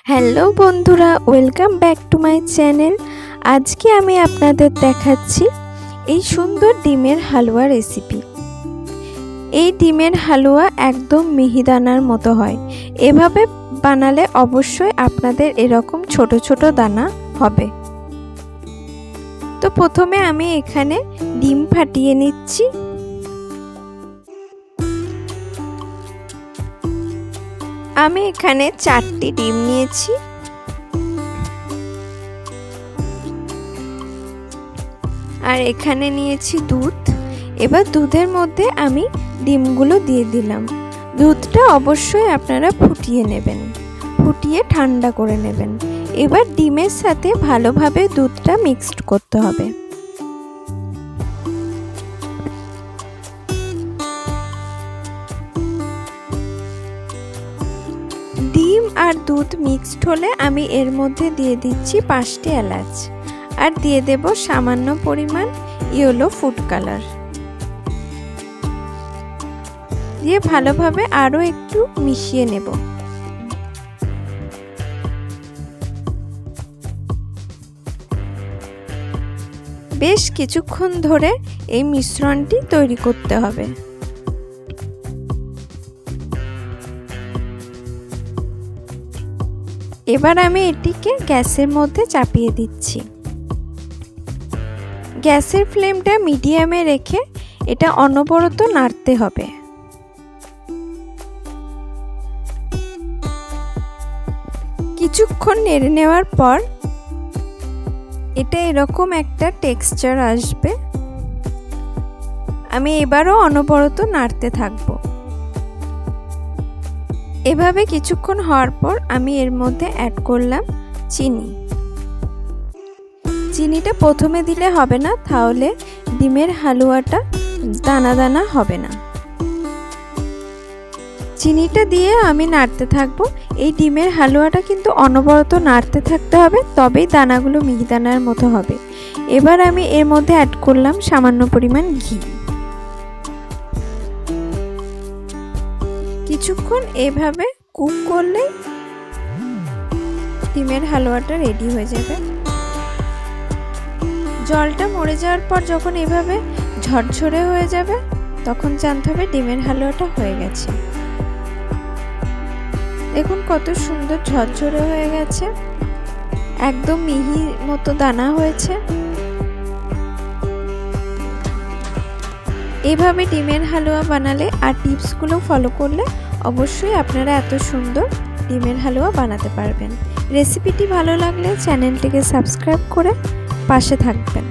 Hello বন্ধুরা, welcome back to my channel. আজকে আমি আপনাদের দেখাচ্ছি এই সুন্দর ডিমের হালুয়া রেসিপি। এই ডিমের হালুয়া একদম মিহিদানার মতো হয়। এভাবে বানালে অবশ্যই আপনাদের এরকম ছোট ছোট দানা হবে। তো প্রথমে আমি এখানে ডিম ফাটিয়ে নিচ্ছি। আমি এখানে 4টি ডিম নিয়েছি। আর এখানে নিয়েছি দুধ। এবার দুধের মধ্যে আমি ডিমগুলো দিয়ে দিলাম। দুধটা অবশ্যই আপনারা ফুটিয়ে নেবেন, ফুটিয়ে ঠান্ডা করে নেবেন। এবার ডিমের সাথে ভালোভাবে দুধটা মিক্সড করতে হবে। ডিম আর দুধ মিক্সড হলে আমি এর মধ্যে দিয়ে দিচ্ছি 5টি এলাচ আর দিয়ে দেব সামান্য পরিমাণ ইয়েলো ফুড কালার। দিয়ে ভালোভাবে আরও একটু মিশিয়ে নেব। বেশ কিছুক্ষণ ধরে এই মিশ্রণটি তৈরি করতে হবে। এবার আমি এটিকে গ্যাসের মধ্যে চাপিয়ে দিচ্ছি। গ্যাসের ফ্লেমটা মিডিয়ামে রেখে এটা অনবরত নাড়তে হবে। কিছুক্ষণ নেড়ে নেওয়ার পর এটা এরকম একটা টেক্সচার আসবে। আমি এবারও অনবরত নাড়তে থাকবো। এভাবে কিছুক্ষণ হওয়ার পর আমি এর মধ্যে অ্যাড করলাম চিনি। চিনিটা প্রথমে দিলে হবে না, তাহলে ডিমের হালুয়াটা দানা দানা হবে না। চিনিটা দিয়ে আমি নাড়তে থাকবো। এই ডিমের হালুয়াটা কিন্তু অনবরত নাড়তে থাকতে হবে, তবেই দানাগুলো মিহিদানার মতো হবে। এবার আমি এর মধ্যে অ্যাড করলাম সামান্য পরিমাণ ঘি। কিছুক্ষণ এভাবে কুক করলে ডিমের হালুয়াটা রেডি হয়ে যাবে। জলটা মরে যাওয়ার পর যখন এভাবে ঝরঝরে হয়ে যাবে, তখন জানতে হবে ডিমের হালুয়াটা হয়ে গেছে। দেখুন কত সুন্দর ঝরঝরে হয়ে গেছে, একদম মিহি মতো দানা হয়েছে। এভাবে ডিমের হালুয়া বানালে আর টিপসগুলো ফলো করলে অবশ্যই আপনারা এত সুন্দর ডিমের হালুয়া বানাতে পারবেন। রেসিপিটি ভালো লাগলে চ্যানেলটিকে সাবস্ক্রাইব করে পাশে থাকবেন।